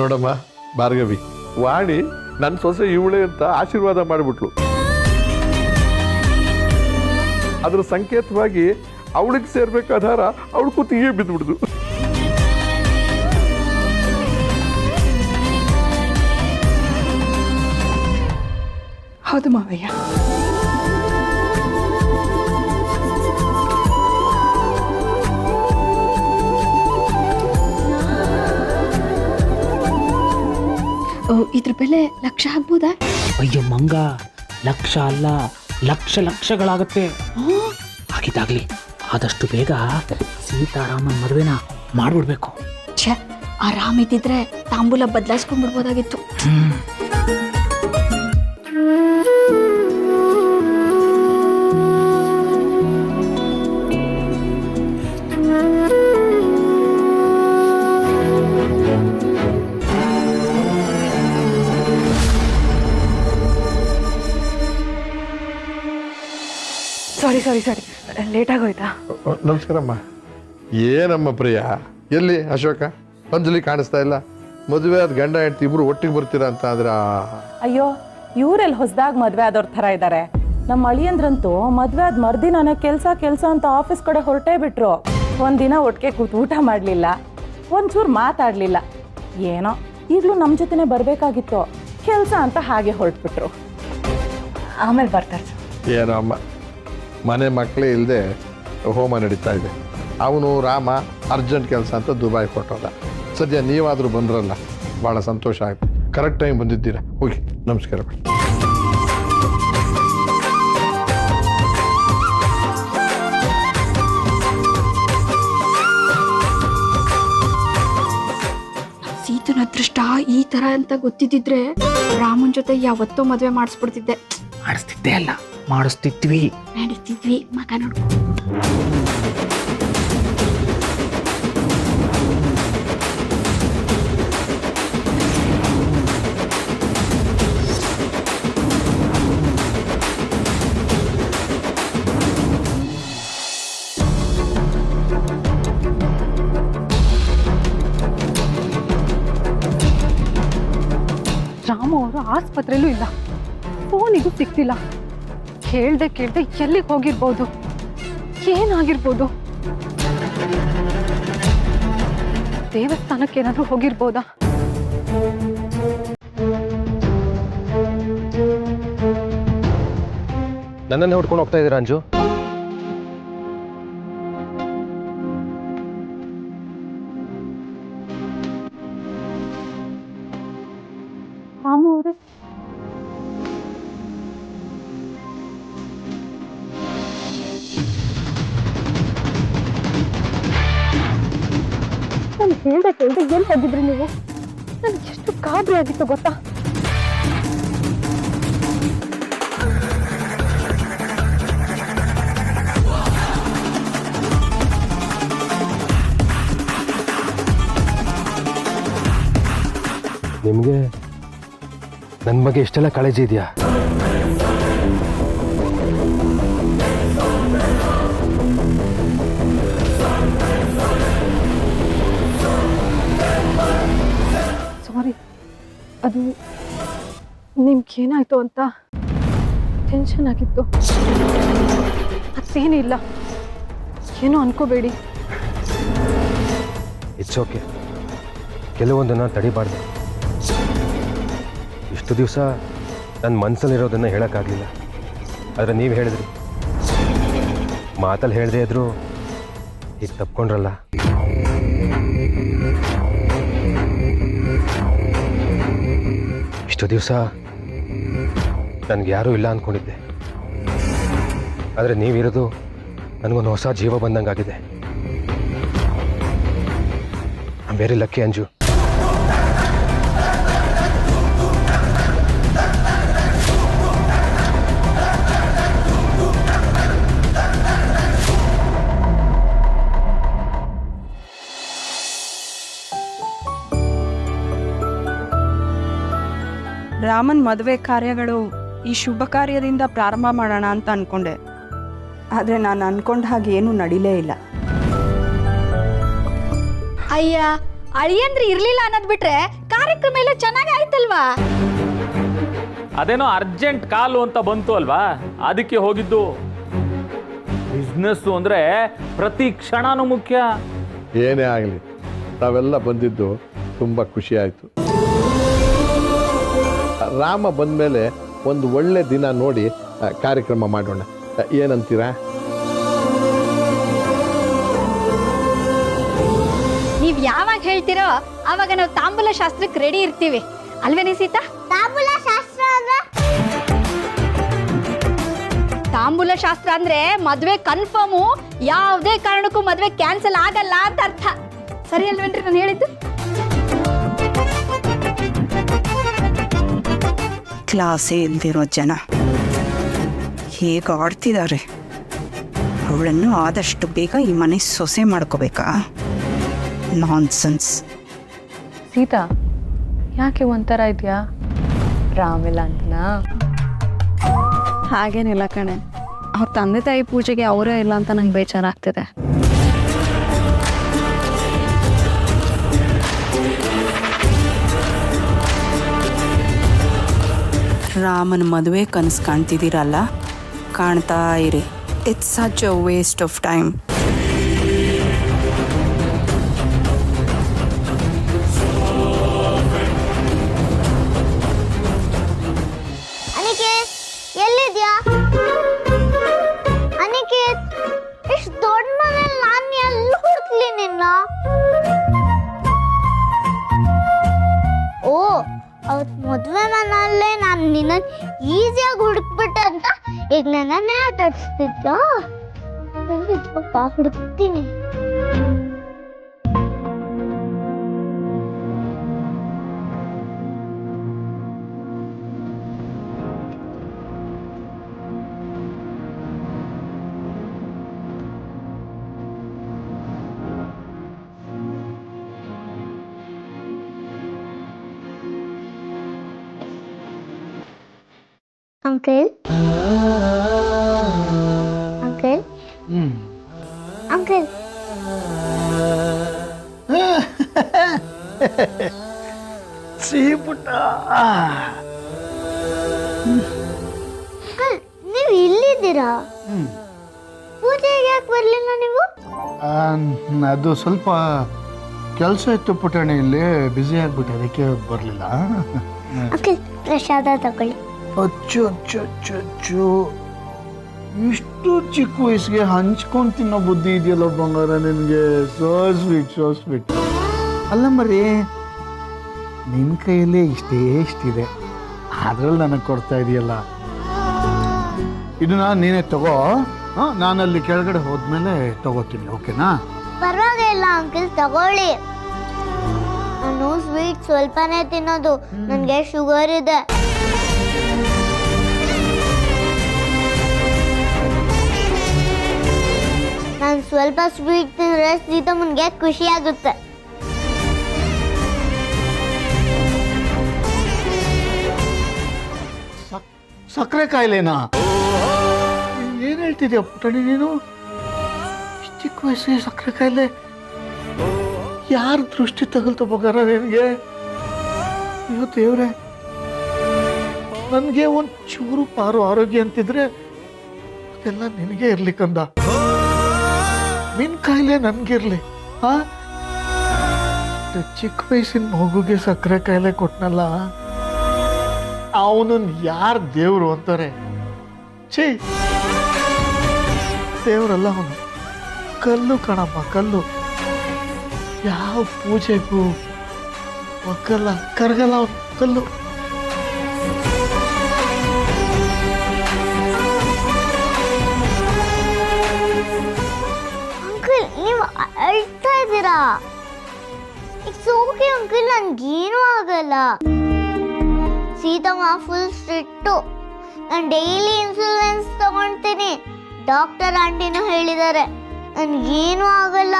ನೋಡಮ್ಮ ಭಾರ್ಗವಿ, ವಾಣಿ ನನ್ನ ಸೊಸೆ ಇವಳೆ ಅಂತ ಆಶೀರ್ವಾದ ಮಾಡಿಬಿಟ್ಲು. ಅದ್ರ ಸಂಕೇತವಾಗಿ ಅವಳಿಗೆ ಸೇರ್ಬೇಕಾದ ಹಾರ ಅವಳು ಕೂತಿಗೆ ಬಿದ್ದುಬಿಡ್ದು. ಹೌದು ಮಾವಯ್ಯ. ಇದ್ರ ಬೆಲೆ ಲಕ್ಷ ಆಗ್ಬೋದಾ? ಅಯ್ಯೋ ಮಂಗ, ಲಕ್ಷ ಅಲ್ಲ, ಲಕ್ಷಗಳಾಗತ್ತೆ. ಆಗಿದ್ದಾಗ್ಲಿ ಆದಷ್ಟು ಬೇಗ ಸೀತಾರಾಮನ್ ಮದುವೆನ ಮಾಡ್ಬಿಡ್ಬೇಕು. ಛೇ, ಆರಾಮ್ ಇದ್ದಿದ್ರೆ ತಾಂಬೂಲ ಬದಲಾಯಿಸ್ಕೊಂಡ್ಬಿಡ್ಬೋದಾಗಿತ್ತು. ಸಾರಿ ಲೇಟ್ ಆಗೋಯ್ತಾ? ನಮಸ್ಕಾರಮ್ಮ. ಏನಮ್ಮ ಪ್ರಿಯ, ಎಲ್ಲಿ ಅಶೋಕ ಅಂಜಲಿ ಕಾಣಿಸ್ತಾ ಇಲ್ಲ? ಮದುವೆ ಆದ ಗಂಡ ಹೆಂಡತಿ ಇಬ್ರು ಒಟ್ಟಿಗೆ ಬರ್ತೀರಾ ಅಂತ ಆದ್ರ? ಅಯ್ಯೋ, ಇವರೆಲ್ಲಿ ಹೊಸದಾಗಿ ಮದುವೆ ಆದವ್ರ ಥರ ಇದ್ದಾರೆ. ನಮ್ಮ ಅಳಿಯಂದ್ರಂತೂ ಮದುವೆ ಆದ ಮರ್ದಿನಾನೆ ಕೆಲಸ ಅಂತ ಆಫೀಸ್ ಕಡೆ ಹೊರಟೇ ಬಿಟ್ರು. ಒಂದಿನ ಒಟ್ಟಿಗೆ ಕೂತು ಊಟ ಮಾಡಲಿಲ್ಲ, ಒಂಚೂರು ಮಾತಾಡಲಿಲ್ಲ. ಏನೋ ಈಗಲೂ ನಮ್ಮ ಜೊತೆನೇ ಬರಬೇಕಾಗಿತ್ತು, ಕೆಲಸ ಅಂತ ಹಾಗೆ ಹೊರಟ್ಬಿಟ್ರು. ಆಮೇಲೆ ಬರ್ತಾರೆ. ಏನೋ ಅಮ್ಮ, ಮನೆ ಮಕ್ಕಳೇ ಇಲ್ಲದೆ ಹೋಮ ನಡೀತಾ ಇದೆ. ಅವನು ರಾಮ ಅರ್ಜೆಂಟ್ ಕೆಲಸ ಅಂತ ದುಬೈ ಕೊಟ್ಟೋದ. ಸದ್ಯ ನೀವಾದರೂ ಬಂದ್ರಲ್ಲ, ಭಾಳ ಸಂತೋಷ ಆಯ್ತು. ಕರೆಕ್ಟ್ ಟೈಮ್ ಬಂದಿದ್ದೀರಾ. ಹೋಗಿ ನಮಸ್ಕಾರ. ಸೀತನ ಅದೃಷ್ಟ ಈ ತರ ಅಂತ ಗೊತ್ತಿದ್ದಿದ್ರೆ ರಾಮನ್ ಜೊತೆ ಯಾವತ್ತೋ ಮದ್ವೆ ಮಾಡಿಸ್ಬಿಡ್ತಿದ್ದೆ. ಮಾಡಿಸ್ತಿದ್ದೆ ಅಲ್ಲ, ಮಾಡಿಸ್ತಿದ್ವಿ. ನಡೀತಿದ್ವಿ ಮಗ ನೋಡು. ರಾಮು ಅವರು ಆಸ್ಪತ್ರೆಯಲ್ಲೂ ಇಲ್ಲ, ಫೋನಿಗೂ ಸಿಗ್ತಿಲ್ಲ. ಕೇಳ್ದೆ ಎಲ್ಲಿಗೆ ಹೋಗಿರ್ಬೋದು, ಏನಾಗಿರ್ಬೋದು? ದೇವಸ್ಥಾನಕ್ಕೆ ಏನಾದ್ರೂ ಹೋಗಿರ್ಬೋದಾ? ನನ್ನನ್ನೇ ಹುಡ್ಕೊಂಡು ಹೋಗ್ತಾ ಇದ್ದೀರಾ ಅಂಜು? ರಾಮು ಅವರೇ, ನಾನು ಕೇಳ್ದೆ ಎಲ್ಲಿ ಹೋಗಿದ್ರಿ ನೀವು? ನನಗೆ ಎಷ್ಟು ಗಾಬರಿ ಆಗಿತ್ತು ಗೊತ್ತಾ? ನಿಮಗೆ ನನ್ನ ಬಗ್ಗೆ ಇಷ್ಟೆಲ್ಲ ಕಾಳಜಿ ಇದೆಯಾ? ಸಾರಿ, ಅದು ನಿಮ್ಗೇನಾಯ್ತು ಅಂತ ಟೆನ್ಷನ್ ಆಗಿತ್ತು. ಮತ್ತೇನಿಲ್ಲ, ಏನೂ ಅನ್ಕೋಬೇಡಿ. It's okay. ಕೆಲವೊಂದನ್ನು ತಡಿಬಾರ್ದು. ಇಷ್ಟು ದಿವಸ ನನ್ನ ಮನಸ್ಸಲ್ಲಿರೋದನ್ನು ಹೇಳೋಕ್ಕಾಗಲಿಲ್ಲ. ಆದರೆ ನೀವು ಹೇಳಿದ್ರಿ, ಮಾತಲ್ಲಿ ಹೇಳದೇ ಇದ್ರೂ ಈಗ ತಪ್ಕೊಂಡ್ರಲ್ಲ. ಇಷ್ಟು ದಿವಸ ನನಗೆ ಯಾರೂ ಇಲ್ಲ ಅಂದ್ಕೊಂಡಿದ್ದೆ. ಆದರೆ ನೀವಿರೋದು ನನಗೊಂದು ಹೊಸ ಜೀವ ಬಂದಂಗಾಗಿದೆ. I am very lucky Anju. Raman ಮದುವೆ ಕಾರ್ಯಗಳು ಈ ಶುಭ ಕಾರ್ಯದಿಂದ ಪ್ರಾರಂಭ ಮಾಡೋಣ ಅಂತ ಅನ್ಕೊಂಡೆ. ಆದರೆ ನಾನು ಅನ್ಕೊಂಡ ಹಾಗೆ ಏನೂ ನಡೀಲೇ ಇಲ್ಲ. ಅಯ್ಯ, ಅಳಿಯಂದ್ರೆ ಇರ್ಲಿಲ್ಲ ಅನ್ನೋದ್ ಬಿಟ್ರೆ ಕಾರ್ಯಕ್ರಮ ಎಲ್ಲ ಚೆನ್ನಾಗಿ ಆಯ್ತಲ್ವಾ? ಅದೇನೋ ಅರ್ಜೆಂಟ್ ಕಾಲು ಅಂತ ಬಂತು ಅಲ್ವಾ, ಅದಕ್ಕೆ ಹೋಗಿದ್ದು. ಬಿಸ್ನೆಸ್ಸು ಅಂದ್ರೆ ಪ್ರತಿ ಕ್ಷಣನೂ ಮುಖ್ಯ. ಏನೇ ಆಗಲಿ, ತಾವೆಲ್ಲ ಬಂದಿದ್ದು ತುಂಬ ಖುಷಿ ಆಯಿತು. ರಾಮ ಬಂದಮೇಲೆ ಒಂದು ಒಳ್ಳೆ ದಿನ ನೋಡಿ ಕಾರ್ಯಕ್ರಮ ಮಾಡೋಣ, ಏನಂತೀರಾ? ನೀವ್ ಯಾವಾಗ ಹೇಳ್ತಿರೋ ಅವಾಗ ನಾವು ತಾಂಬೂಲ ಶಾಸ್ತ್ರಕ್ಕೆ ರೆಡಿ ಇರ್ತೀವಿ ಅಲ್ವೇನೆ ಸೀತಾ? ತಾಂಬೂಲ ಶಾಸ್ತ್ರ ಅಂದ್ರೆ ತಾಂಬೂಲ ಶಾಸ್ತ್ರ ಅಂದ್ರೆ ಮದ್ವೆ ಕನ್ಫರ್ಮು, ಯಾವುದೇ ಕಾರಣಕ್ಕೂ ಮದ್ವೆ ಕ್ಯಾನ್ಸಲ್ ಆಗಲ್ಲ ಅಂತ ಅರ್ಥ. ಸರಿ ಅಲ್ವೇನ್ರಿ ನಾನು ಹೇಳಿದ್ದು? ಕ್ಲಾಸೇ ಇಲ್ದಿರೋ ಜನ ಹೇಗೆ ಆಡ್ತಿದ್ದಾರೆ. ಅವಳನ್ನು ಆದಷ್ಟು ಬೇಗ ಈ ಮನೆ ಸೊಸೆ ಮಾಡ್ಕೋಬೇಕಾ? ನಾನ್ಸೆನ್ಸ್. ಸೀತಾ, ಯಾಕೆ ಒಂಥರ ಇದೆಯಾ? ರಾಮಿಲ್ಲ ಅಂತನಾ? ಹಾಗೇನಿಲ್ಲ ಕಣೆ, ಅವ್ರ ತಂದೆ ತಾಯಿ ಪೂಜೆಗೆ ಅವರೇ ಇಲ್ಲ ಅಂತ ನಂಗೆ ಬೇಜಾರಾಗ್ತಿದೆ. ರಾಮನ ಮದುವೆ ಕನಸು ಕಾಣ್ತಿದ್ದೀರಲ್ಲ, ಕಾಣ್ತಾ ಇರಿ. It's such a waste of time. Aniket, ಎಲ್ಲಿದ್ಯಾ? ಅನಿಕೇತ್, ಇಷ್ಟು ದೊಡ್ಡ ಮನೇಲಿ ನಾನು ಎಲ್ಲಿ ಹುಡುಕ್ಲಿ ನಿನ್ನ? ಓ, ಅವತ್ ಮದ್ವೆ ಮನೆಯಲ್ಲೇ ನಾನು ನಿನ್ನ ಈಸಿಯಾಗಿ ಹುಡುಕ್ಬಿಟ್ಟೆ ಅಂತ ಈಗ ನನ್ನೇ ಆಟಾಡ್ಸ್ತಿದ್ದ. ಪಾಪ ಹುಡುಕ್ತೀನಿ. ಅಂಕಲ್, ಅಂಕಲ್, ಅಂಕಲ್, ಸಿಹಿಪುಟ್ಟ, ಅಂಕಲ್, ನೀವು ಇಲ್ಲಿದ್ದೀರಾ? ಪೂಜೆಗೆ ಯಾಕೆ ಬರ್ಲಿಲ್ಲ ನೀವು? ಅದು ಸ್ವಲ್ಪ ಕೆಲಸ ಇತ್ತು ಪುಟಾಣಿ, ಇಲ್ಲಿ ಬ್ಯುಸಿ ಆಗ್ಬಿಟ್ಟೆ, ಅದಕ್ಕೆ ಬರಲಿಲ್ಲ. ಅಂಕಲ್, ಪ್ರಸಾದ ತಗೊಳ್ಳಿ. ಅಚ್ಚು ಅಚ್ಚು ಅಚ್ಚು ಅಚ್ಚು, ಇಷ್ಟು ಚಿಕ್ಕ ವಯಸ್ಸಿಗೆ ಹಂಚ್ಕೊಂಡು ತಿನ್ನೋ ಬುದ್ಧಿ ಇದೆಯಲ್ಲ ಬಂಗಾರ ನಿನಗೆ. So sweet, so sweet. ಅಲ್ಲ ಮರಿ, ನಿನ್ನ ಕೈಯಲ್ಲೇ ಇಷ್ಟಿದೆ, ಅದ್ರಲ್ಲಿ ನನಗೆ ಕೊಡ್ತಾ ಇದೆಯಲ್ಲ. ಇದನ್ನ ನೀನೇ ತಗೋ, ನಾನಲ್ಲಿ ಕೆಳಗಡೆ ಹೋದ್ಮೇಲೆ ತಗೋತೀನಿ, ಓಕೆನಾ? ಪರವಾಗಿಲ್ಲ ಅಂಕಲ್, ತಗೊಳ್ಳಿ. ನಾನು ಸ್ವೀಟ್ ಸ್ವಲ್ಪನೇ ತಿನ್ನೋದು, ನನಗೆ ಶುಗರ್ ಇದೆ. ನಾನು ಸ್ವಲ್ಪ ಸ್ವೀಟ್ ತಿಂದ್ರೆ ಸೀತಮ್ಮನಿಗೆ ಖುಷಿ ಆಗುತ್ತೆ. ಸಕ್ಕರೆ ಕಾಯಿಲೆನಾ? ಏನ್ ಹೇಳ್ತಿದ್ಯಾ ಪುಟಣಿ ನೀನು? ಇಷ್ಟ್ ಚಿಕ್ಕ ವಯಸ್ಸಿಗೆ ಸಕ್ಕರೆ ಕಾಯಿಲೆ? ಯಾರ ದೃಷ್ಟಿ ತಗಲ್ತು ಬಗಾರ ನಿನಗೆ? ಅಯ್ಯೋ ದೇವ್ರೆ, ನನಗೆ ಒಂದು ಚೂರು ಪಾರು ಆರೋಗ್ಯ ಅಂತಿದ್ರೆ ಅದೆಲ್ಲ ನಿನಗೆ ಇರ್ಲಿಕ್ಕಂದ. ನಿನ್ ಕಾಯಿಲೆ ನನ್ಗಿರ್ಲಿ, ಹಾ? ಚಿಕ್ಕ ವಯಸ್ಸಿನ ಮಗುಗೆ ಸಕ್ಕರೆ ಕಾಯಿಲೆ ಕೊಟ್ನಲ್ಲ, ಅವನನ್ನ ಯಾರು ದೇವ್ರು ಅಂತಾರೆ? ಛೀ, ದೇವ್ರಲ್ಲ ಅವನು, ಕಲ್ಲು ಕಣಮ್ಮ, ಕಲ್ಲು. ಯಾವ ಪೂಜೆಗೂ ಒಕ್ಕಲ್ಲ, ಕರಗಲ್ಲ ಅವನು, ಕಲ್ಲು. ಅಂಕಲ್, ನೀವು ಅಳ್ತಾ ಇದ್ದೀರಾ? ಇಟ್ಸ್ ಓಕೆ ಅಂಕಲ್, ನನ್ಗೇನು ಆಗಲ್ಲ. Seethamma full strict. ನಾನು ಡೈಲಿ ಇನ್ಸುಲೆನ್ಸ್ ತಗೊಳ್ತೀನಿ, ಡಾಕ್ಟರ್ ಆಂಟಿನೂ ಹೇಳಿದ್ದಾರೆ. ನನ್ಗೇನು ಆಗಲ್ಲ,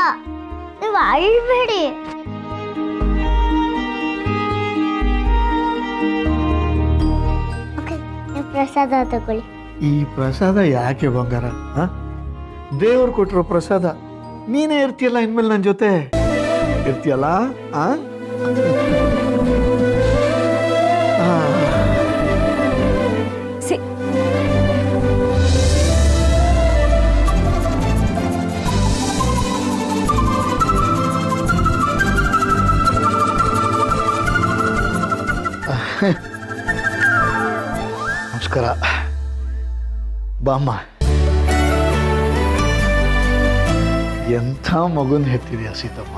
ನೀವು ಅಳ್ಬೇಡಿ. ಓಕೆ, ನೀವು ಪ್ರಸಾದ ತಗೊಳ್ಳಿ. ಈ ಪ್ರಸಾದ ಯಾಕೆ ಬಂಗಾರ? ದೇವ್ರು ಕೊಟ್ಟಿರೋ ಪ್ರಸಾದ, ನೀನೇ ಇರ್ತೀಯಲ್ಲ ಇನ್ಮೇಲೆ ನನ್ನ ಜೊತೆ. ಇರ್ತೀಯಲ್ಲ ಆ ಸಿ ನಮಸ್ಕಾರ ಬಾಮ್ಮ. ಎಂಥ ಮಗುನ ಹೆತ್ತಿದೆಯಾ ಸೀತಮ್ಮ,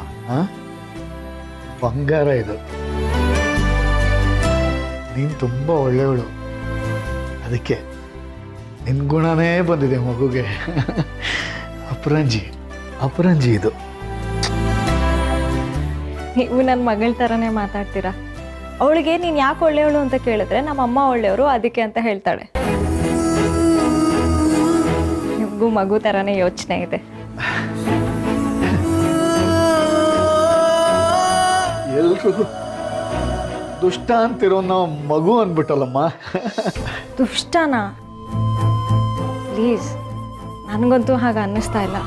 ಬಂಗಾರ ಇದು. ನೀನು ತುಂಬ ಒಳ್ಳೆಯವಳು, ಅದಕ್ಕೆ ನಿನ್ನ ಗುಣನೇ ಬಂದಿದೆ ಮಗುಗೆ. ಅಪರಂಜಿ ಇದು. ನೀವು ನನ್ನ ಮಗಳ ಥರನೇ ಮಾತಾಡ್ತೀರಾ. ಅವಳಿಗೆ ನೀನು ಯಾಕೆ ಒಳ್ಳೆಯವಳು ಅಂತ ಕೇಳಿದ್ರೆ ನಮ್ಮ ಅಮ್ಮ ಒಳ್ಳೆಯವರು ಅದಕ್ಕೆ ಅಂತ ಹೇಳ್ತಾಳೆ. ನಿಮಗೂ ಮಗು ಥರನೇ ಯೋಚನೆ ಇದೆ. ಎಲ್ರಿಗೂ ದುಷ್ಟ ಅಂತಿರೋ ನಾವು ಮಗು ಅಂದ್ಬಿಟ್ಟಲ್ಲಮ್ಮ. ದುಷ್ಟನಾ? ಪ್ಲೀಸ್, ನನಗಂತೂ ಹಾಗೆ ಅನ್ನಿಸ್ತಾ ಇಲ್ಲ.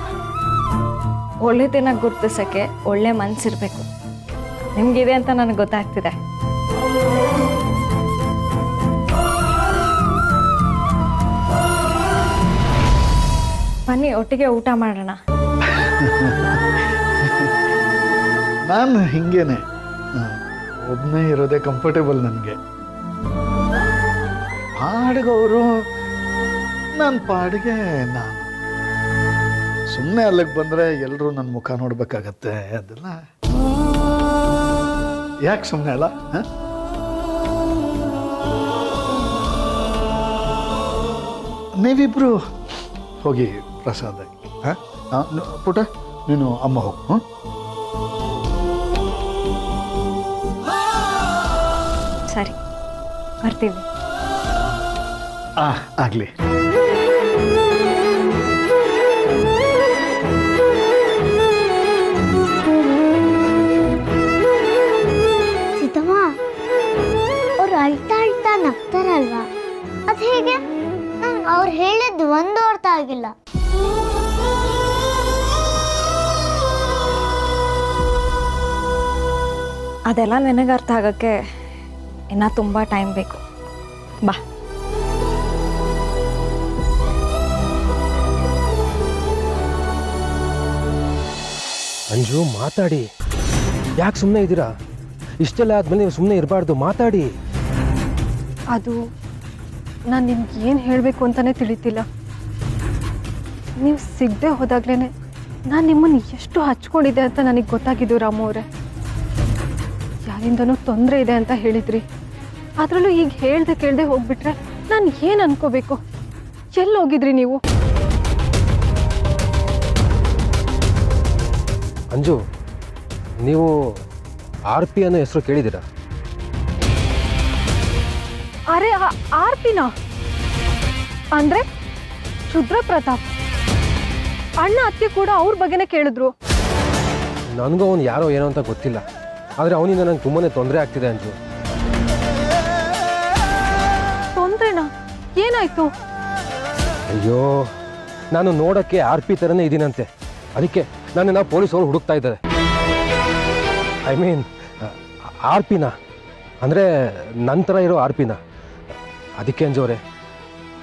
ಒಳ್ಳೆದನ್ನ ಗುರ್ತಿಸೋಕ್ಕೆ ಒಳ್ಳೆ ಮನಸ್ಸಿರ್ಬೇಕು. ನಿಮಗಿದೆ ಅಂತ ನನಗೆ ಗೊತ್ತಾಗ್ತಿದೆ. ಬನ್ನಿ ಒಟ್ಟಿಗೆ ಊಟ ಮಾಡೋಣ. ನಾನು ಹಿಂಗೇನೆ, ಒಬ್ಬನೇ ಇರೋದೇ ಕಂಫರ್ಟೇಬಲ್ ನನಗೆ. ಪಾಡಿಗವರು ನನ್ನ ಪಾಡಿಗೆ ನಾನು. ಸುಮ್ಮನೆ ಅಲ್ಲಿಗೆ ಬಂದರೆ ಎಲ್ಲರೂ ನನ್ನ ಮುಖ ನೋಡ್ಬೇಕಾಗತ್ತೆ. ಅದೆಲ್ಲ ಯಾಕೆ ಸುಮ್ಮನೆ ಅಲ್ಲ? ನೀವಿಬ್ರು ಹೋಗಿ ಪ್ರಸಾದ. ಪುಟ ನೀನು ಅಮ್ಮ ಹೋಗು. ಸರಿ, ಬರ್ತೀವಿ. ಆಗಲಿ. ಸೀತಮ್ಮ, ಅವ್ರು ಅಳ್ತಾ ನಗ್ತಾರಲ್ವಾ, ಅದು ಹೇಗೆ? ನಂಗೆ ಅವ್ರು ಹೇಳಿದ್ದು ಒಂದು ಅರ್ಥ ಆಗಿಲ್ಲ. ಅದೆಲ್ಲ ನನಗೆ ಅರ್ಥ ಆಗೋಕ್ಕೆ ಇನ್ನೂ ತುಂಬ ಟೈಮ್ ಬೇಕು. ಬಾ. ಅಂಜು, ಮಾತಾಡಿ. ಯಾಕೆ ಸುಮ್ಮನೆ ಇದ್ದೀರಾ? ಇಷ್ಟೆಲ್ಲ ಆದ್ಮೇಲೆ ನೀವು ಸುಮ್ಮನೆ ಇರಬಾರ್ದು, ಮಾತಾಡಿ. ಅದು ನಾನು ನಿಮ್ಗೆ ಏನು ಹೇಳಬೇಕು ಅಂತಲೇ ತಿಳಿತಿಲ್ಲ. ನೀವು ಸಿಗದೆ ಹೋದಾಗ್ಲೇ ನಾನು ನಿಮ್ಮನ್ನು ಎಷ್ಟು ಹಚ್ಕೊಂಡಿದ್ದೆ ಅಂತ ನನಗೆ ಗೊತ್ತಾಗಿದ್ದು. ರಾಮು ಅವರೇ, ಯಾರಿಂದನೂ ತೊಂದರೆ ಇದೆ ಅಂತ ಹೇಳಿದ್ರಿ. ಅದರಲ್ಲೂ ಈಗ ಹೇಳ್ದೆ ಕೇಳದೆ ಹೋಗ್ಬಿಟ್ರೆ ನಾನು ಏನು ಅನ್ಕೋಬೇಕು? ಎಲ್ಲಿ ಹೋಗಿದ್ರಿ ನೀವು? ಅಂಜು, ನೀವು RP ಅನ್ನೋ ಹೆಸರು ಕೇಳಿದ್ದೀರಾ? ಅರೆ, RPನಾ? ಅಂದರೆ ರುದ್ರ ಪ್ರತಾಪ್ ಅಣ್ಣ ಅತ್ತೆ ಕೂಡ ಅವ್ರ ಬಗ್ಗೆನೇ ಕೇಳಿದ್ರು. ನನಗೂ ಅವನು ಯಾರೋ ಏನೋ ಅಂತ ಗೊತ್ತಿಲ್ಲ, ಆದರೆ ಅವನಿಂದ ನನಗೆ ತುಂಬಾ ತೊಂದರೆ ಆಗ್ತಿದೆ ಅಂಜು. ತೊಂದ್ರೆನಾ? ಏನಾಯ್ತು? ಅಯ್ಯೋ, ನಾನು ನೋಡೋಕ್ಕೆ RP ಥರನೇ ಇದ್ದೀನಂತೆ. ಅದಕ್ಕೆ ನನ್ನನ್ನು ಪೊಲೀಸವರು ಹುಡುಕ್ತಾ ಇದ್ದಾರೆ. ಐ ಮೀನ್ RPನ ಅಂದರೆ ನಂತರ ಇರೋ RPನ. ಅದಕ್ಕೆ ಅಂಜೋರೆ,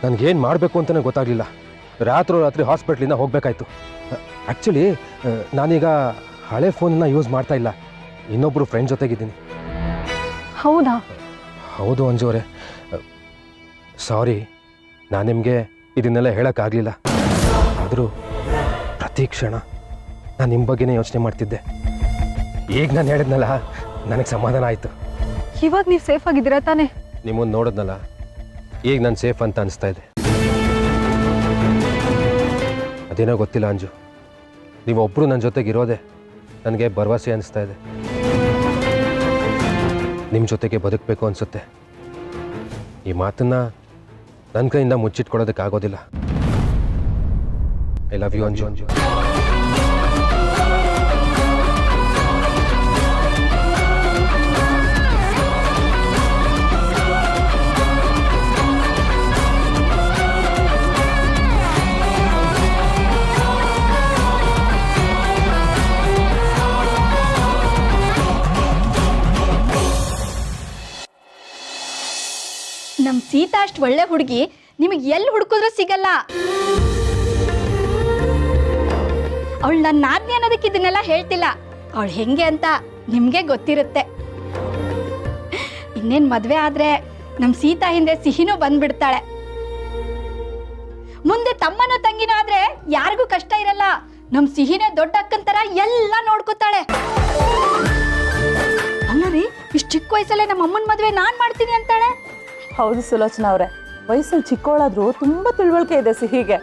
ನನಗೇನು ಮಾಡಬೇಕು ಅಂತಲೇ ಗೊತ್ತಾಗಲಿಲ್ಲ. ರಾತ್ರಿ ಹಾಸ್ಪಿಟ್ಲಿಂದ ಹೋಗಬೇಕಾಯ್ತು. ಆ್ಯಕ್ಚುಲಿ ನಾನೀಗ ಹಳೆ ಫೋನನ್ನು ಯೂಸ್ ಮಾಡ್ತಾ ಇಲ್ಲ, ಇನ್ನೊಬ್ಬರು ಫ್ರೆಂಡ್ ಜೊತೆಗಿದ್ದೀನಿ. ಹೌದಾ? ಹೌದು ಅಂಜೋರೆ, ಸಾರಿ, ನಾನು ನಿಮಗೆ ಇದನ್ನೆಲ್ಲ ಹೇಳೋಕ್ಕಾಗಲಿಲ್ಲ. ಆದರೂ ಪ್ರತಿ ಕ್ಷಣ ನಾನು ನಿಮ್ಮ ಬಗ್ಗೆನೇ ಯೋಚನೆ ಮಾಡ್ತಿದ್ದೆ. ಈಗ ನಾನು ಹೇಳಿದ್ನಲ್ಲ, ನನಗೆ ಸಮಾಧಾನ ಆಯಿತು. ಇವಾಗ ನೀವು ಸೇಫ್ ಆಗಿದ್ದೀರಾ ತಾನೇ? ನಿಮ್ಮನ್ನು ನೋಡಿದ್ನಲ್ಲ, ಈಗ ನಾನು ಸೇಫ್ ಅಂತ ಅನಿಸ್ತಾ ಇದೆ. ಅದೇನೋ ಗೊತ್ತಿಲ್ಲ ಅಂಜು, ನೀವೊಬ್ಬರು ನನ್ನ ಜೊತೆಗಿರೋದೆ ನನಗೆ ಭರವಸೆ ಅನಿಸ್ತಾ ಇದೆ. ನಿಮ್ಮ ಜೊತೆಗೆ ಬದುಕಬೇಕು ಅನಿಸುತ್ತೆ. ಈ ಮಾತನ್ನು ನನ್ನ ಕೈಯಿಂದ ಮುಚ್ಚಿಟ್ಕೊಳ್ಳೋದಕ್ಕಾಗೋದಿಲ್ಲ. I love you Anju. ನಮ್ಮ ಸೀತಾ ಅಷ್ಟು ಒಳ್ಳೆ ಹುಡುಗಿ ನಿಮಗೆ ಎಲ್ಲಿ ಹುಡುಕಿದ್ರೂ ಸಿಗಲ್ಲ. ಅವಳು ನನ್ನ ನಾದ್ನಿ ಅನ್ನೋದಕ್ಕೆ ಇದನ್ನೆಲ್ಲ ಹೇಳ್ತಿಲ್ಲ. ಅವಳು ಹೆಂಗೆ ಅಂತ ನಿಮಗೆ ಗೊತ್ತಿರುತ್ತೆ. ಇನ್ನೇನು ಮದುವೆ ಆದ್ರೆ ನಮ್ಮ ಸೀತಾ ಹಿಂದೆ ಸಿಹಿನೂ ಬಂದ್ಬಿಡ್ತಾಳೆ. ಮುಂದೆ ತಮ್ಮನೋ ತಂಗಿನೋ ಆದ್ರೆ ಯಾರಿಗೂ ಕಷ್ಟ ಇರಲ್ಲ. ನಮ್ಮ ಸಿಹಿನೇ ದೊಡ್ಡ ಅಕ್ಕನ ಥರ ಎಲ್ಲ ನೋಡ್ಕೋತಾಳೆ. ಅಲ್ಲ ರೀ, ಇಷ್ಟು ಚಿಕ್ಕ ವಯಸ್ಸಲ್ಲೇ ನಮ್ಮ ಅಮ್ಮನ ಮದುವೆ ನಾನು ಮಾಡ್ತೀನಿ ಅಂತಾಳೆ. ಹೌದು ಸುಲೋಚನಾ ಅವರೇ, ವಯಸ್ಸಲ್ಲಿ ಚಿಕ್ಕವಳಾದ್ರೂ ತುಂಬಾ ತಿಳುವಳಿಕೆ ಇದೆ ಸಿಹಿಗೆ.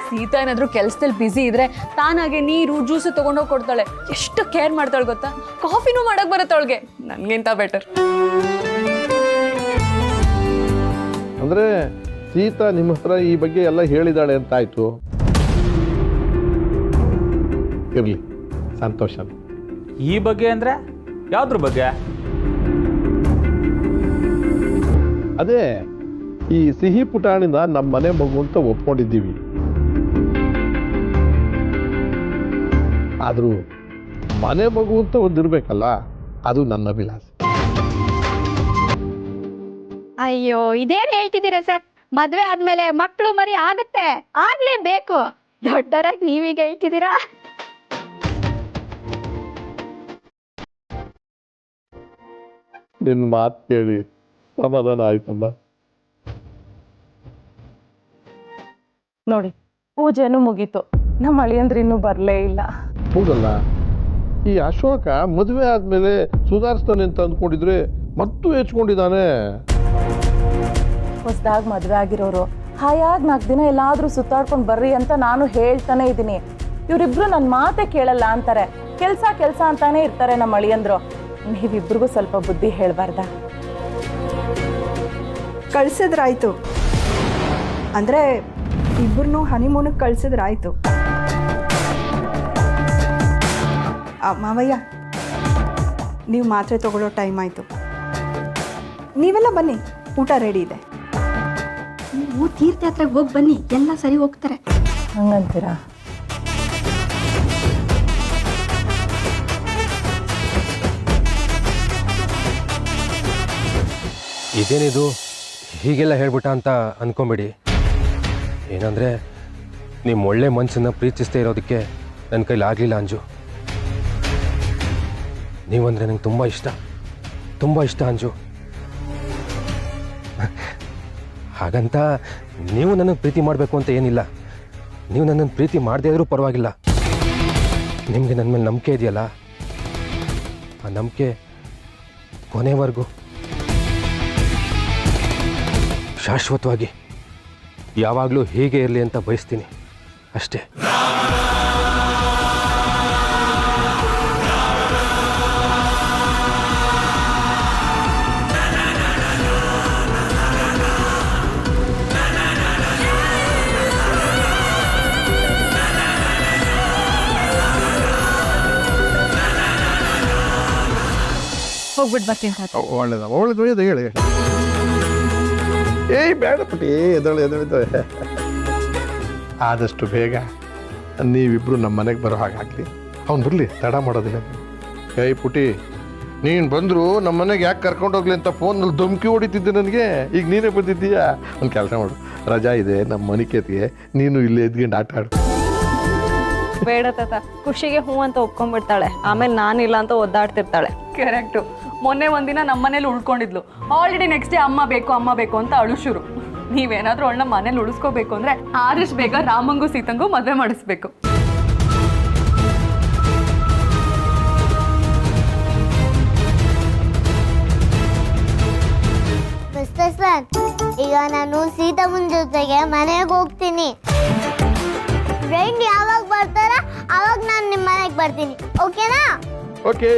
ಸೀತಾ ಏನಾದರೂ ಕೆಲಸದಲ್ಲಿ ಬ್ಯುಸಿ ಇದ್ರೆ ತಾನಾಗೆ ನೀರು ಜ್ಯೂಸು ತೊಗೊಂಡೋಗಿ ಕೊಡ್ತಾಳೆ. ಎಷ್ಟು ಕೇರ್ ಮಾಡ್ತಾಳೆ ಗೊತ್ತಾ? ಕಾಫಿನೂ ಮಾಡಕ್ ಬರುತ್ತೆ ಅವಳಿಗೆ, ನನಗಿಂತ ಬೆಟರ್. ಅಂದರೆ ಸೀತಾ ನಿಮ್ಮ ಹತ್ರ ಈ ಬಗ್ಗೆ ಎಲ್ಲ ಹೇಳಿದಾಳೆ ಅಂತಾಯ್ತು. ಇರಲಿ, ಸಂತೋಷ. ಈ ಬಗ್ಗೆ ಅಂದರೆ ಯಾವ್ದ್ರ ಬಗ್ಗೆ? ಅದೇ ಈ ಸಿಹಿ ಪುಟಾಣಿನ ನಮ್ಮ ಮನೆ ಮಗು ಅಂತ ಒಪ್ಕೊಂಡಿದ್ದೀವಿ. ಆದರೂ ಮನೆ ಮಗು ಅಂತ ಒಂದಿರಬೇಕಲ್ಲ, ಅದು ನನ್ನ ಅಭಿಲಾಷೆ. ಅಯ್ಯೋ, ಇದೇನು ಹೇಳ್ತಿದ್ದೀರಾ ಸರ್? ಮದುವೆ ಆದ್ಮೇಲೆ ಮಕ್ಕಳು ಮರಿ ಆಗುತ್ತೆ, ಆಗ್ಲೇಬೇಕು. ದೊಡ್ಡವರಾಗಿ ನೀವೀಗ ಹೇಳ್ತಿದ್ದೀರಾ? ನಿನ್ನ ಮಾತು ಕೇಳಿ ಸಮಾಧಾನ ಆಯ್ತಮ್ಮ. ನೋಡಿ, ಪೂಜೆನೂ ಮುಗೀತು, ನಮ್ಮ ಅಳಿಯಂದ್ರೆ ಇನ್ನೂ ಬರಲೇ ಇಲ್ಲ. ಹೌದಲ್ಲ, ಈ ಅಶೋಕ ಮದುವೆ ಆದ್ಮೇಲೆ ಸುಧಾರಿಸ್ತಾನೆ ಅಂತ ಅಂದ್ಕೊಂಡಿದ್ರೆ ಮತ್ತೂ ಹೆಚ್ಕೊಂಡಿದ್ದಾನೆ. ಹೊಸದಾಗಿ ಮದುವೆ ಆಗಿರೋರು ಹಾಯಾಗಿ 4 ದಿನ ಎಲ್ಲಾದ್ರೂ ಸುತ್ತಾಡ್ಕೊಂಡು ಬರ್ರಿ ಅಂತ ನಾನು ಹೇಳ್ತಾನೆ ಇದ್ದೀನಿ. ಇವರಿಬ್ರು ನನ್ನ ಮಾತೆ ಕೇಳಲ್ಲ ಅಂತಾರೆ. ಕೆಲಸ ಅಂತಾನೆ ಇರ್ತಾರೆ ನಮ್ಮ ಅಳಿಯಂದ್ರು. ನೀವಿಬ್ರಿಗೂ ಸ್ವಲ್ಪ ಬುದ್ಧಿ ಹೇಳ್ಬಾರ್ದ? ಕಳ್ಸಿದ್ರಾಯ್ತು ಅಂದರೆ ಇಬ್ಬರನ್ನೂ ಹನಿಮೂನಿಗೆ ಕಳ್ಸಿದ್ರಾಯ್ತು. ಮಾವಯ್ಯ, ನೀವು ಮಾತ್ರೆ ತಗೊಳ್ಳೋ ಟೈಮ್ ಆಯಿತು. ನೀವೆಲ್ಲ ಬನ್ನಿ, ಊಟ ರೆಡಿ ಇದೆ. ನೀವು ತೀರ್ಥಯಾತ್ರೆಗೆ ಹೋಗಿ ಬನ್ನಿ, ಎಲ್ಲ ಸರಿ ಹೋಗ್ತಾರೆ. ಹಂಗಂತೀರಾ? ಇದೇನಿದು ಹೀಗೆಲ್ಲ ಹೇಳ್ಬಿಟ್ಟ ಅಂತ ಅಂದ್ಕೊಂಬೇಡಿ. ಏನಂದರೆ ನಿಮ್ಮ ಒಳ್ಳೆ ಮನಸ್ಸನ್ನು ಪ್ರೀತಿಸ್ತೇ ಇರೋದಕ್ಕೆ ನನ್ನ ಕೈಲಿ ಆಗಲಿಲ್ಲ ಅಂಜು. ನೀವಂದರೆ ನಂಗೆ ತುಂಬ ಇಷ್ಟ ಅಂಜು. ಹಾಗಂತ ನೀವು ನನ್ನನ್ನು ಪ್ರೀತಿ ಮಾಡಬೇಕು ಅಂತ ಏನಿಲ್ಲ. ನೀವು ನನ್ನನ್ನು ಪ್ರೀತಿ ಮಾಡದೇ ಇದ್ರೂ ಪರವಾಗಿಲ್ಲ. ನಿಮಗೆ ನನ್ನ ಮೇಲೆ ನಂಬಿಕೆ ಇದೆಯಲ್ಲ, ಆ ನಂಬಿಕೆ ಕೊನೆವರೆಗೂ ಶಾಶ್ವತವಾಗಿ ಯಾವಾಗಲೂ ಹೀಗೆ ಇರಲಿ ಅಂತ ಬಯಸ್ತೀನಿ ಅಷ್ಟೇ. ಹೋಗ್ಬಿಟ್ಟು ಬರ್ತೀನಿ ತಾತ. ಒಳ್ಳೇದು ಹೇಳಿ. ಏಯ್ ಬೇಡ ಪುಟಿ, ಎದಳಿದೆ. ಆದಷ್ಟು ಬೇಗ ನೀವಿಬ್ರು ನಮ್ಮ ಮನೆಗೆ ಬರೋ ಹಾಗಾಗಲಿ. ಅವ್ನು ಬರಲಿ, ತಡ ಮಾಡೋದಿಲ್ಲ. ಏಯ್ ಪುಟಿ, ನೀನು ಬಂದರು ನಮ್ಮ ಮನೆಗೆ ಯಾಕೆ ಕರ್ಕೊಂಡು ಹೋಗ್ಲಿ ಅಂತ ಫೋನಲ್ಲಿ ಧಮ್ಕಿ ಹೊಡಿತಿದ್ದೆ ನನಗೆ. ಈಗ ನೀನೇ ಬಂದಿದ್ದೀಯಾ? ಒಂದು ಕೆಲಸ ಮಾಡು, ರಜಾ ಇದೆ ನಮ್ಮ ಮನಿಕೇತಿಗೆ, ನೀನು ಇಲ್ಲೇ ಎದ್ಕೊಂಡು ಆಟ ಆಡು. ಬೇಡ ತಾತ, ಖುಷಿಗೆ ಹೂ ಅಂತ ಒಪ್ಕೊಂಡ್ಬಿಡ್ತಾಳೆ, ಆಮೇಲೆ ನಾನಿಲ್ಲ ಅಂತ ಒದ್ದಾಡ್ತಿರ್ತಾಳೆ. ಕರೆಕ್ಟು. ಮೊನ್ನೆ ಒಂದಿನ ನಮ್ಮ ಮನೇಲಿ ಉಳ್ಕೊಂಡಿದ್ಲು. ಆಲ್ರೆಡಿ ನೆಕ್ಸ್ಟ್ ಡೇ ಅಮ್ಮ ಬೇಕು ಅಂತ ಅಳು ಶುರು. ನೀವೇನಾದರೂ ಅವಳನ್ನ ಮನೇಲಿ ಉಳಿಸ್ಕೋಬೇಕು ಅಂದರೆ ಆದಷ್ಟು ಬೇಗ ರಾಮಂಗೂ ಸೀತಂಗೂ ಮದುವೆ ಮಾಡಿಸ್ಬೇಕು. ಸರ್, ಈಗ ನಾನು ಸೀತಮ್ಮನ ಜೊತೆಗೆ ಮನೆಗೆ ಹೋಗ್ತೀನಿ. ಫ್ರೆಂಡ್ ಯಾವಾಗ ಬರ್ತಾರ ಅವಾಗ ನಾನು ನಿಮ್ಮ ಮನೆಗೆ ಬರ್ತೀನಿ, ಓಕೆನಾ? ಓಕೆ.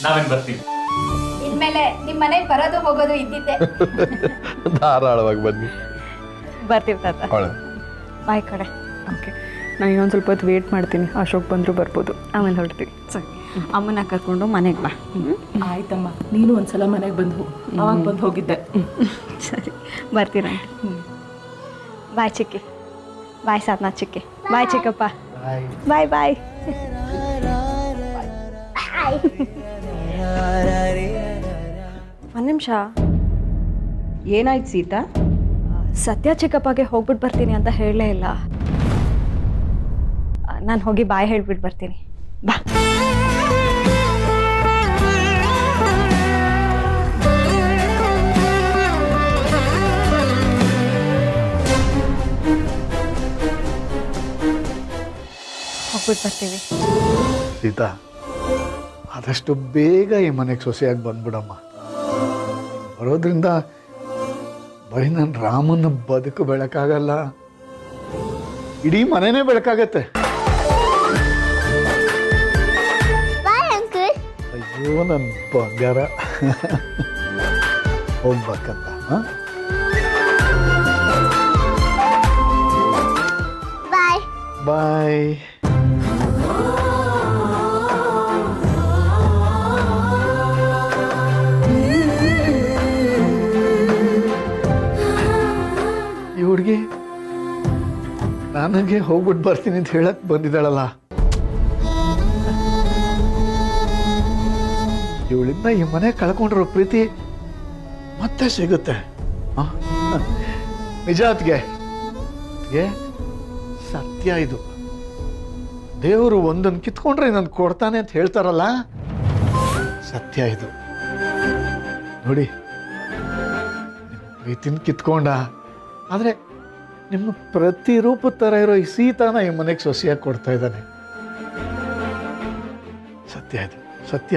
ನಾವೇನು ಬರ್ತೀವಿ. ಇನ್ಮೇಲೆ ನಿಮ್ಮ ಮನೆಗೆ ಬರೋದು ಹೋಗೋದು ಇದ್ದಿದ್ದೆ. ಧಾರಾಳವಾಗಿ ಬನ್ನಿ. ಬರ್ತೀವಿ ತಾತ. ಬಾಯ್ ಕಡೆ. ಓಕೆ, ನಾನು ಇನ್ನೊಂದು ಸ್ವಲ್ಪ ಹೊತ್ತು ವೇಟ್ ಮಾಡ್ತೀನಿ. ಅಶೋಕ್ ಬಂದರೂ ಬರ್ಬೋದು, ಆಮೇಲೆ ಹೊರಡ್ತೀವಿ. ಸರಿ, ಅಮ್ಮನ ಕರ್ಕೊಂಡು ಮನೆಗೆ ಬಾ. ಆಯ್ತಮ್ಮ, ನೀನು ಒಂದ್ಸಲ ಮನೆಗೆ ಬಂದು ಅವಾಗ ಬಂದು ಹೋಗಿದ್ದೆ. ಸರಿ, ಬರ್ತೀರ. ಬಾಯ್ ಚಿಕ್ಕಿ. ಬಾಯ್ ಸಾಧನಾ ಚಿಕ್ಕಿ. ಬಾಯ್ ಚಿಕ್ಕಪ್ಪ. ಬಾಯ್ ಬಾಯ್. ಒಂದು ನಿಮಿಷ. ಏನಾಯ್ತು ಸೀತಾ? ಸತ್ಯ ಚಿಕ್ಕಪ್ಪಗೆ ಹೋಗ್ಬಿಟ್ಟು ಬರ್ತೀನಿ ಅಂತ ಹೇಳಲೇ ಇಲ್ಲ. ನಾನು ಹೋಗಿ ಬಾಯ್ ಹೇಳ್ಬಿಟ್ಟು ಬರ್ತೀನಿ. ಬಾ. ಹೋಗ್ಬಿಟ್ಟು ಬರ್ತೀವಿ. ಸೀತಾ, ಆದಷ್ಟು ಬೇಗ ಈ ಮನೆಗೆ ಸೊಸೆಯಾಗಿ ಬಂದ್ಬಿಡಮ್ಮ. ಬರೋದ್ರಿಂದ ಬರೀ ನನ್ನ ರಾಮನ ಬದುಕು ಬೆಳಕಾಗಲ್ಲ, ಇಡೀ ಮನೆನೇ ಬೆಳಕಾಗತ್ತೆ. Bye uncle. ಅಯ್ಯೋ ನನ್ನ ಬಂಗಾರ. ಹೋಗ್ಬೇಕಂತ. ಬಾಯ್ ಬಾಯ್. ಈ ಹುಡುಗಿ ನನಗೆ ಹೋಗ್ಬಿಟ್ಟು ಬರ್ತೀನಿ ಅಂತ ಹೇಳಕ್ ಬಂದಿದ್ದಾಳಲ್ಲ, ಇವಳಿಂದ ಈ ಮನೆ ಕಳ್ಕೊಂಡಿರೋ ಪ್ರೀತಿ ಮತ್ತೆ ಸಿಗುತ್ತೆ. ನಿಜ ಅತ್ಗೆ, ಸತ್ಯ ಇದು. ದೇವರು ಒಂದನ್ನು ಕಿತ್ಕೊಂಡ್ರೆ ಇನ್ನೊಂದು ಕೊಡ್ತಾನೆ ಅಂತ ಹೇಳ್ತಾರಲ್ಲ, ಸತ್ಯ ಇದು. ನೋಡಿ, ಪ್ರೀತಿನ ಕಿತ್ಕೊಂಡ, ಆದರೆ ನಿಮ್ಮ ಪ್ರತಿರೂಪ ಥರ ಇರೋ ಈ ಸೀತಾನ ಈ ಮನೆಗೆ ಸೊಸೆಯಾಗಿ ಕೊಡ್ತಾ ಇದ್ದಾನೆ. ಸತ್ಯ ಇದು, ಸತ್ಯ.